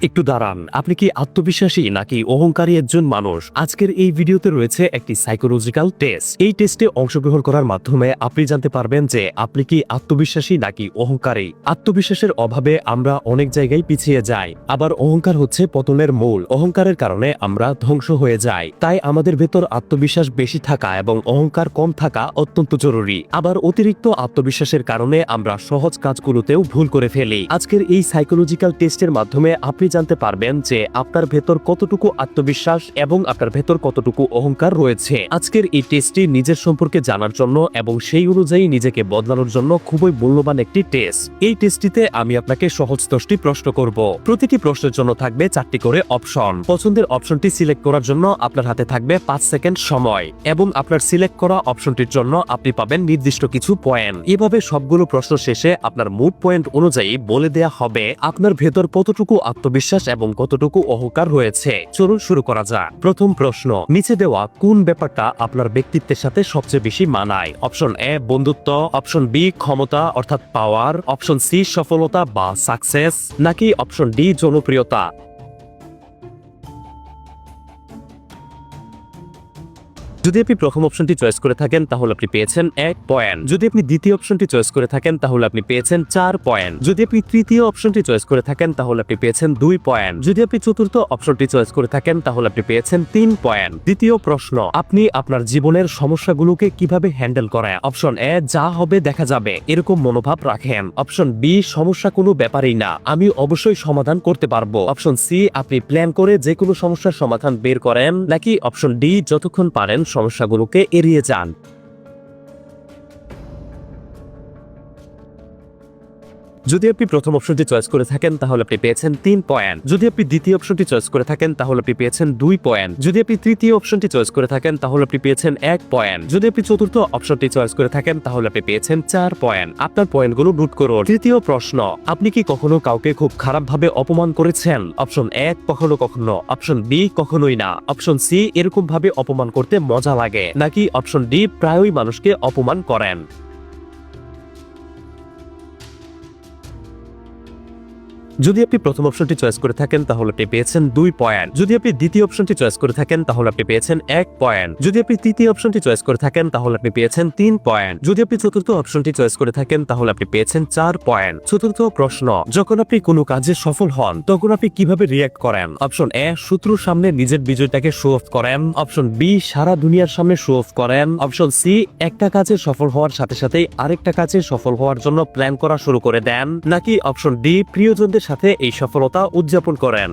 একটু দাঁড়ান, আপনি কি আত্মবিশ্বাসী নাকি অহংকারী একজন মানুষ? আজকের এই ভিডিওতে রয়েছে একটি সাইকোলজিক্যাল টেস্ট। এই টেস্টে অংশগ্রহণ করার মাধ্যমে আপনি জানতে পারবেন যে আপনি কি আত্মবিশ্বাসী নাকি অহংকারী। আত্মবিশ্বাসের অভাবে আমরা অনেক জায়গায় পিছিয়ে যাই, আবার অহংকার হচ্ছে পতনের মূল। অহংকারের কারণে আমরা ধ্বংস হয়ে যাই। তাই আমাদের ভেতর আত্মবিশ্বাস বেশি থাকা এবং অহংকার কম থাকা অত্যন্ত জরুরি। আবার অতিরিক্ত আত্মবিশ্বাসের কারণে আমরা সহজ কাজগুলোতেও ভুল করে ফেলি। আজকের এই সাইকোলজিক্যাল টেস্টের মাধ্যমে আপনি জানতে পারবেন যে আপনার ভেতর কতটুকু আত্মবিশ্বাস এবং আপনার ভেতর কতটুকু অহংকার রয়েছে। আজকের এই টেস্টটি নিজের সম্পর্কে জানার জন্য এবং সেই অনুযায়ী নিজেকে বদলানোর জন্য খুবই মূল্যবান একটি টেস্ট। এই টেস্টটিতে আমি আপনাকে সহজ 10টি প্রশ্ন করব। প্রতিটি প্রশ্নের জন্য থাকবে 4টি করে অপশন। পছন্দের অপশনটি সিলেক্ট করার জন্য আপনার হাতে থাকবে 5 সেকেন্ড সময় এবং আপনার সিলেক্ট করা অপশনটির জন্য আপনি পাবেন নির্দিষ্ট কিছু পয়েন্ট। এভাবে সবগুলো প্রশ্ন শেষে আপনার মোট পয়েন্ট অনুযায়ী বলে দেয়া হবে আপনার ভেতর কতটুকু আত্মবিশ্বাস এবং কতটুকু অহংকার রয়েছে। চলুন শুরু করা যাক। প্রথম প্রশ্ন, নিচে দেওয়া কোন ব্যাপারটা আপনার ব্যক্তিত্বের সাথে সবচেয়ে বেশি মানায়? অপশন এ বন্ধুত্ব, অপশন বি ক্ষমতা অর্থাৎ পাওয়ার, অপশন সি সফলতা বা সাকসেস, নাকি অপশন ডি জনপ্রিয়তা। যদি আপনি প্রথম অপশনটি চয়েস করে থাকেন তাহলে আপনি পেয়েছেন 1 পয়েন্ট। যদি আপনি দ্বিতীয় অপশনটি চয়েস করে থাকেন তাহলে আপনি পেয়েছেন 4 পয়েন্ট। যদি আপনি তৃতীয় অপশনটি চয়েস করে থাকেন তাহলে আপনি পেয়েছেন 2 পয়েন্ট। যদি আপনি চতুর্থ অপশনটি চয়েস করে থাকেন তাহলে আপনি পেয়েছেন 3 পয়েন্ট। দ্বিতীয় প্রশ্ন, আপনি আপনার জীবনের সমস্যাগুলোকে কিভাবে হ্যান্ডেল করেন? অপশন এ যা হবে দেখা যাবে এরকম মনোভাব রাখেন। অপশন বি সমস্যা কোনো ব্যাপারই না, আমি অবশ্যই সমাধান করতে পারবো। অপশন সি আপনি প্ল্যান করে যে কোনো সমস্যার সমাধান বের করেন, নাকি অপশন ডি যতক্ষণ পারেন সমস্যাগুলোকে এড়িয়ে যান। যদি আপনি প্রথম অপশনটি চয়েস করে থাকেন তাহলে আপনি পেয়েছেন 3 পয়েন্ট। যদি আপনি দ্বিতীয় অপশনটি চয়েস করে থাকেন তাহলে আপনি পেয়েছেন 2 পয়েন্ট। যদি আপনি তৃতীয় অপশনটি চয়েস করে থাকেন তাহলে আপনি পেয়েছেন 1 পয়েন্ট। যদি আপনি চতুর্থ অপশনটি চয়েস করে থাকেন তাহলে আপনি পেয়েছেন 4 পয়েন্ট। আপনার পয়েন্টগুলো নোট করুন। তৃতীয় প্রশ্ন, আপনি কি কখনো কাউকে খুব খারাপভাবে অপমান করেছেন? অপশন এ কখনো কখনো, অপশন বি কখনোই না, অপশন সি এরকম ভাবে অপমান করতে মজা লাগে, নাকি অপশন ডি প্রায়ই মানুষকে অপমান করেন। যদি আপনি প্রথম অপশনটি চয়েস করে থাকেন তাহলে আপনি পেয়েছেন 2 পয়েন্ট। যদি আপনি দ্বিতীয় অপশনটি চয়েস করে থাকেন তাহলে আপনি পেয়েছেন 1 পয়েন্ট। যদি আপনি তৃতীয় অপশনটি চয়েস করে থাকেন তাহলে আপনি পেয়েছেন 3 পয়েন্ট। যদি আপনি চতুর্থ অপশনটি চয়েস করে থাকেন তাহলে আপনি পেয়েছেন 4 পয়েন্ট। চতুর্থ প্রশ্ন, যখন আপনি কোনো কাজে সফল হন তখন আপনি কিভাবে রিয়্যাক্ট করেন? অপশন এ শত্রুর সামনে নিজের বিজয়টাকে শো অফ করেন, অপশন বি সারা দুনিয়ার সামনে শো অফ করেন, অপশন সি একটা কাজে সফল হওয়ার সাথে সাথেই আরেকটা কাজে সফল হওয়ার জন্য প্ল্যান করা শুরু করে দেন, নাকি অপশন ডি প্রিয়জনদের সাথে এই সফলতা উদযাপন করেন।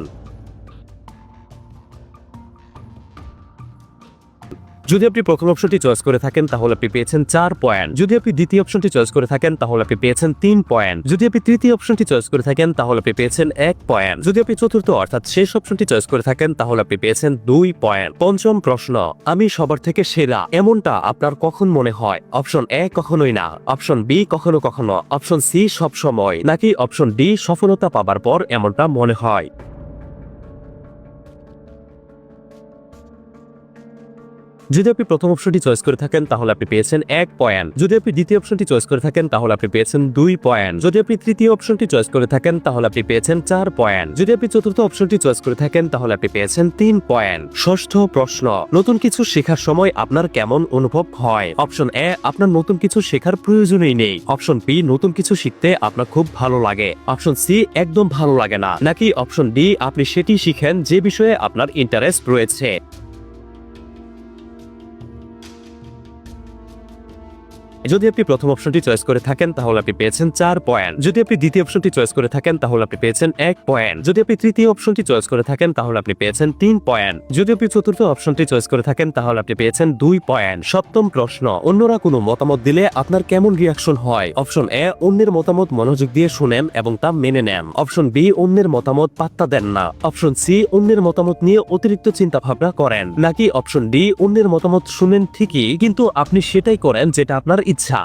যদি আপনি প্রথম অপশনটি চয়েস করে থাকেন তাহলে আপনি পেয়েছেন 4 পয়েন্ট। যদি আপনি দ্বিতীয় অপশনটি চয়েস করে থাকেন তাহলে আপনি পেয়েছেন 3 পয়েন্ট। যদি আপনি তৃতীয় অপশনটি চয়েস করে থাকেন তাহলে আপনি পেয়েছেন 1 পয়েন্ট। যদি আপনি চতুর্থ অর্থাৎ শেষ অপশনটি চয়েস করে থাকেন তাহলে আপনি পেয়েছেন 2 পয়েন্ট। পঞ্চম প্রশ্ন, আমি সবার থেকে সেরা এমনটা আপনার কখন মনে হয়? অপশন এ কখনোই না, অপশন বি কখনো কখনো, অপশন সি সব সময়, নাকি অপশন ডি সফলতা পাবার পর এমনটা মনে হয়। যদি আপনি প্রথম অপশনটি চয়েস করে থাকেন তাহলে আপনি পেয়েছেন 1 পয়েন্ট। যদি আপনি দ্বিতীয় অপশনটি চয়েস করে থাকেন তাহলে আপনি পেয়েছেন 2 পয়েন্ট। যদি আপনি তৃতীয় অপশনটি চয়েস করে থাকেন তাহলে আপনি পেয়েছেন 4 পয়েন্ট। যদি আপনি চতুর্থ অপশনটি চয়েস করে থাকেন তাহলে আপনি পেয়েছেন 3 পয়েন্ট। ষষ্ঠ প্রশ্ন, নতুন কিছু শেখার সময় আপনার কেমন অনুভব হয়? অপশন এ আপনার নতুন কিছু শেখার প্রয়োজনই নেই, অপশন বি নতুন কিছু শিখতে আপনার খুব ভালো লাগে, অপশন সি একদম ভালো লাগে না, নাকি অপশন ডি আপনি সেটি শিখেন যে বিষয়ে আপনার ইন্টারেস্ট রয়েছে। যদি আপনি প্রথম অপশনটি চয়েস করে থাকেন তাহলে আপনি পেয়েছেন 4 পয়েন্ট। যদি আপনি দ্বিতীয় অপশনটি চয়েস করে থাকেন তাহলে আপনি পেয়েছেন 1 পয়েন্ট। যদি আপনি তৃতীয় অপশনটি চয়েস করে থাকেন তাহলে আপনি পেয়েছেন 3 পয়েন্ট। যদি আপনি চতুর্থ অপশনটি চয়েস করে থাকেন তাহলে আপনি পেয়েছেন 2 পয়েন্ট। সপ্তম প্রশ্ন, অন্যরা কোনো মতামত দিলে আপনার কেমন রিয়াকশন হয়? অপশন এ অন্যের মতামত মনোযোগ দিয়ে শুনেন এবং তা মেনে নেন, অপশন বি অন্যের মতামত পাত্তা দেন না, অপশন সি অন্যের মতামত নিয়ে অতিরিক্ত চিন্তা ভাবনা করেন, নাকি অপশন ডি অন্যের মতামত শুনেন ঠিকই কিন্তু আপনি সেটাই করেন যেটা আপনার ইচ্ছা।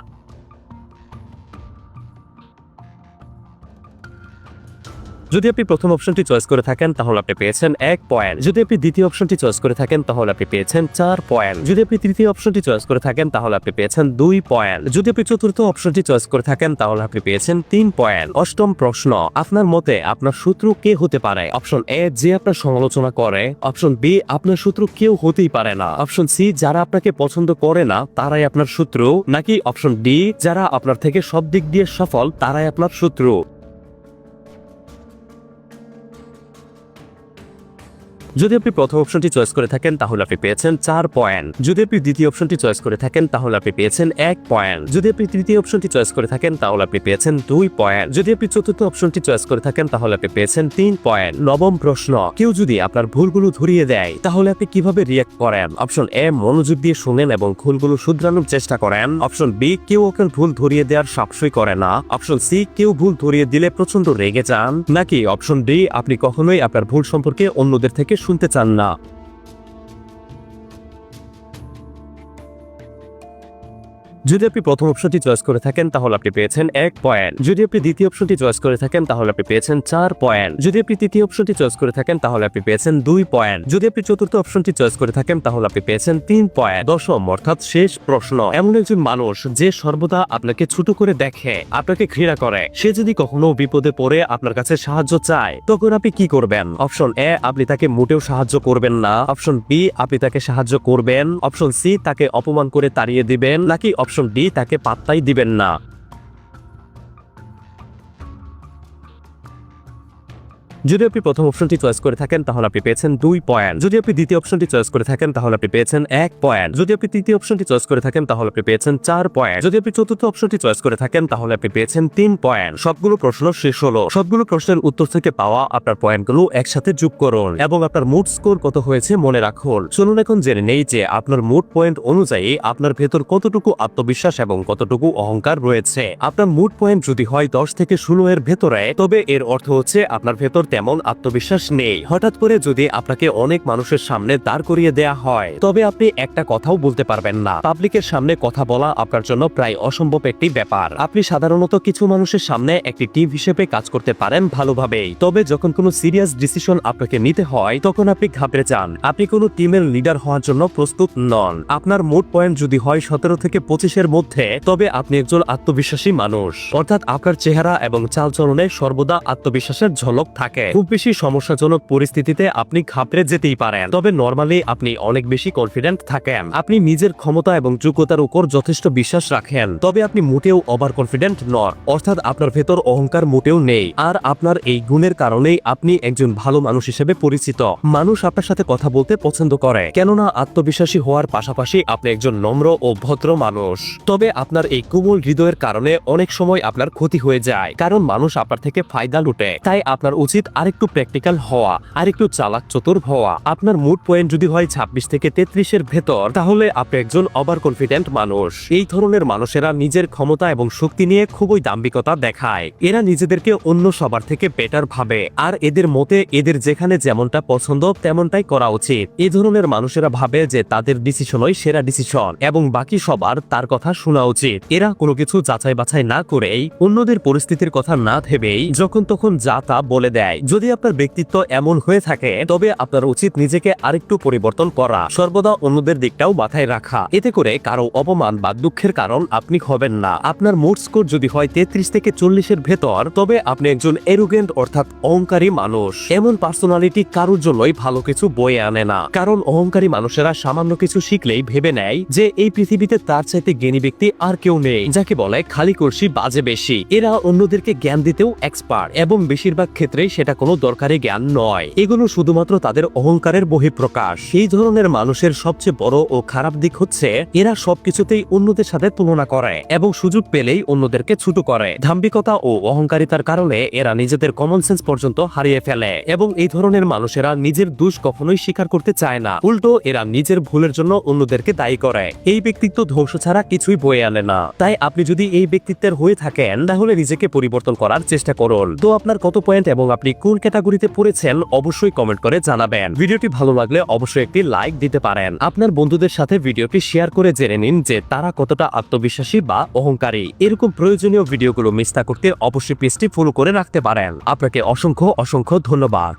যদি আপনি প্রথম অপশনটি চয়েস করে থাকেন তাহলে আপনি পেয়েছেন 1 পয়েন্ট। যদি আপনি দ্বিতীয় অপশনটি চয়েস করে থাকেন তাহলে আপনি পেয়েছেন 4 পয়েন্ট। যদি আপনি তৃতীয় অপশনটি চয়েস করে থাকেন তাহলে আপনি পেয়েছেন 2 পয়েন্ট। যদি আপনি চতুর্থ অপশনটি চয়েস করে থাকেন তাহলে আপনি পেয়েছেন 3 পয়েন্ট। অষ্টম প্রশ্ন, আপনার মতে আপনার শত্রু কে হতে পারে? অপশন এ, যে আপনার সমালোচনা করে। অপশন বি, আপনার শত্রু কেউ হতেই পারে না। অপশন সি, যারা আপনাকে পছন্দ করে না তারাই আপনার শত্রু। নাকি অপশন ডি, যারা আপনার থেকে সব দিক দিয়ে সফল তারাই আপনার শত্রু। যদি আপনি প্রথম অপশনটি চয়েস করে থাকেন তাহলে আপনি পেয়েছেন 4 পয়েন্ট। যদি আপনি দ্বিতীয় অপশনটি চয়েস করে থাকেন তাহলে আপনি পেয়েছেন 1 পয়েন্ট। যদি আপনি তৃতীয় অপশনটি চয়েস করে থাকেন তাহলে আপনি পেয়েছেন 2 পয়েন্ট। যদি আপনি চতুর্থ অপশনটি চয়েস করে থাকেন তাহলে আপনি পেয়েছেন 3 পয়েন্ট। নবম প্রশ্ন, কেউ যদি আপনার ভুলগুলো ধরিয়ে দেয় তাহলে আপনি কিভাবে রিয়্যাক্ট করেন? অপশন এ, মনোযোগ দিয়ে শুনেন এবং ভুলগুলো শুধরানোর চেষ্টা করেন। অপশন বি, কেউ আপনার ভুল ধরিয়ে দেওয়ার সাহসই করে না। অপশন সি, কেউ ভুল ধরিয়ে দিলে প্রচন্ড রেগে যান। নাকি অপশন ডি, আপনি কখনোই আপনার ভুল সম্পর্কে অন্যদের থেকে শুনতে চান না। যদি আপনি প্রথম অপশনটি চয়েস করে থাকেন তাহলে আপনি পেয়েছেন 1 পয়েন্ট। যদি আপনি দ্বিতীয় অপশনটি চয়েস করে থাকেন তাহলে আপনি পেয়েছেন 4 পয়েন্ট। যদি আপনি তৃতীয় অপশনটি চয়েস করে থাকেন তাহলে আপনি পেয়েছেন 2 পয়েন্ট। যদি আপনি চতুর্থ অপশনটি চয়েস করে থাকেন তাহলে আপনি পেয়েছেন 3 পয়েন্ট। দশম অর্থাৎ শেষ প্রশ্ন, এমন একজন মানুষ যে সর্বদা আপনাকে ছোট করে দেখে, আপনাকে ঘৃণা করে, সে যদি কখনো বিপদে পড়ে আপনার কাছে সাহায্য চায় তখন আপনি কি করবেন? অপশন এ, আপনি তাকে মোটেও সাহায্য করবেন না। অপশন বি, আপনি তাকে সাহায্য করবেন। অপশন সি, তাকে অপমান করে তাড়িয়ে দিবেন। নাকি অপশন ডি, তাকে পাত্তাই দিবেন না। যদি আপনি প্রথম অপশনটি চয়েস করে থাকেন তাহলে আপনি পেয়েছেন 2 পয়েন্ট। যদি আপনি দ্বিতীয় অপশনটি চয়েস করে থাকেন তাহলে আপনি পেয়েছেন 1 পয়েন্ট। যদি আপনি তৃতীয় অপশনটি চয়েস করে থাকেন তাহলে আপনি পেয়েছেন 4 পয়েন্ট। যদি আপনি চতুর্থ অপশনটি চয়েস করে থাকেন তাহলে আপনি পেয়েছেন 3 পয়েন্ট। সবগুলো প্রশ্ন শেষ হলো। সবগুলো প্রশ্নের উত্তর থেকে পাওয়া আপনার পয়েন্টগুলো একসাথে যোগ করুন এবং আপনার মুড স্কোর কত হয়েছে মনে রাখুন। চলুন এখন জেনে নেই যে আপনার মুড পয়েন্ট অনুযায়ী আপনার ভেতর কতটুকু আত্মবিশ্বাস এবং কতটুকু অহংকার রয়েছে। আপনার মুড পয়েন্ট যদি হয় 10 থেকে 16 এর ভেতরে, তবে এর অর্থ হচ্ছে আপনার ভেতর তেমন আত্মবিশ্বাস নেই। হঠাৎ করে যদি আপনাকে অনেক মানুষের সামনে দাঁড় করিয়ে দেয়া হয় তবে আপনি একটা কথাও বলতে পারবেন না। পাবলিকের সামনে কথা বলা আপনার জন্য প্রায় অসম্ভব একটি ব্যাপার। আপনি সাধারণত কিছু মানুষের সামনে একটি টিম হিসেবে কাজ করতে পারেন ভালোভাবেই, তবে যখন কোনো সিরিয়াস ডিসিশন আপনাকে নিতে হয় তখন আপনি ঘাবড়ে যান। আপনি কোনো টিমের লিডার হওয়ার জন্য প্রস্তুত নন। আপনার মুড পয়েন্ট যদি হয় 17 থেকে 25 এর মধ্যে, তবে আপনি একজন আত্মবিশ্বাসী মানুষ, অর্থাৎ আপনার চেহারা এবং চালচলনে সর্বদা আত্মবিশ্বাসের ঝলক থাকে। খুব বেশি সমস্যাজনক পরিস্থিতিতে আপনি ঘাবড়ে যেতেই পারেন, তবে নরমালি আপনি অনেক বেশি কনফিডেন্ট থাকেন। আপনি নিজের ক্ষমতা এবং যোগ্যতার উপর যথেষ্ট বিশ্বাস রাখেন, তবে আপনি মোটেও ওভার কনফিডেন্ট নন, অর্থাৎ আপনার ভেতর অহংকার মোটেও নেই। আর আপনার এই গুণের কারণেই আপনি একজন ভালো মানুষ হিসেবে পরিচিত। মানুষ আপনার সাথে কথা বলতে পছন্দ করে, কেননা আত্মবিশ্বাসী হওয়ার পাশাপাশি আপনি একজন নম্র ও ভদ্র মানুষ। তবে আপনার এই কোমল হৃদয়ের কারণে অনেক সময় আপনার ক্ষতি হয়ে যায়, কারণ মানুষ আপনার থেকে ফায়দা লুটে। তাই আপনার উচিত আরেকটু প্র্যাকটিক্যাল হওয়া, আরেকটু চালাক চতুর হওয়া। আপনার মুড পয়েন্ট যদি হয় 26 থেকে 33 এর ভেতর, তাহলে আপনি একজন ওভার কনফিডেন্ট মানুষ। এই ধরনের মানুষেরা নিজের ক্ষমতা এবং শক্তি নিয়ে খুবই দাম্ভিকতা দেখায়। এরা নিজেদেরকে অন্য সবার থেকে বেটার ভাবে, আর এদের মতে এদের যেখানে যেমনটা পছন্দ তেমনটাই করা উচিত। এই ধরনের মানুষেরা ভাবে যে তাদের ডিসিশনই সেরা ডিসিশন এবং বাকি সবার তার কথা শোনা উচিত। এরা কোনো কিছু যাচাই বাছাই না করেই, অন্যদের পরিস্থিতির কথা না ভেবেই যখন তখন যা তা বলে দেয়। যদি আপনার ব্যক্তিত্ব এমন হয়ে থাকে তবে আপনার উচিত নিজেকে আরেকটু পরিবর্তন করা, সর্বদা অন্যদের দিকটাও মাথায় রাখা। এতে করে কারো অপমান বা দুঃখের কারণ আপনি হবেন না। আপনার মুড স্কোর যদি হয় 33 থেকে 40 এর ভেতর, তবে আপনি একজন এরোগেন্ট অর্থাৎ অহংকারী মানুষ। এমন পার্সোনালিটি কারোর জন্যই ভালো কিছু বয়ে আনে না, কারণ অহংকারী মানুষেরা সামান্য কিছু শিখলেই ভেবে নেয় যে এই পৃথিবীতে তার চাইতে জ্ঞানী ব্যক্তি আর কেউ নেই, যাকে বলে খালি কলসি বাজে বেশি। এরা অন্যদেরকে জ্ঞান দিতেও এক্সপার্ট এবং বেশিরভাগ ক্ষেত্রেই সেটা কোনো দরকারি জ্ঞান নয়। এগুলো শুধুমাত্র তাদের অহংকারের বহিঃপ্রকাশ। এই ধরনের মানুষের সবচেয়ে বড় ও খারাপ দিক হচ্ছে এরা সবকিছুতেই অন্যদের সাথে তুলনা করে এবং সুযোগ পেলেই অন্যদেরকে ছোট করে। দাম্ভিকতা ও অহংকারিতার কারণে এরা নিজেদের কমন সেন্স পর্যন্ত হারিয়ে ফেলে এবং এই ধরনের মানুষেরা নিজের দোষ কখনোই স্বীকার করতে চায় না। উল্টো এরা নিজের ভুলের জন্য অন্যদেরকে দায়ী করে। এই ব্যক্তিত্ব ধ্বংস ছাড়া কিছুই বয়ে আনে না। তাই আপনি যদি এই ব্যক্তিত্বের হয়ে থাকেন তাহলে নিজেকে পরিবর্তন করার চেষ্টা করুন। তো আপনার কত পয়েন্ট এবং আপনি কোন ক্যাটাগরিতে পড়েছেন অবশ্যই কমেন্ট করে জানাবেন। ভিডিওটি ভালো লাগলে অবশ্যই একটি লাইক দিতে পারেন। আপনার বন্ধুদের সাথে ভিডিওটি শেয়ার করে জেনে নিন যে তারা কতটা আত্মবিশ্বাসী বা অহংকারী। এরকম প্রয়োজনীয় ভিডিওগুলো মিস না করতে অবশ্যই পেজটি ফলো করে রাখতে পারেন। আপনাকে অসংখ্য ধন্যবাদ।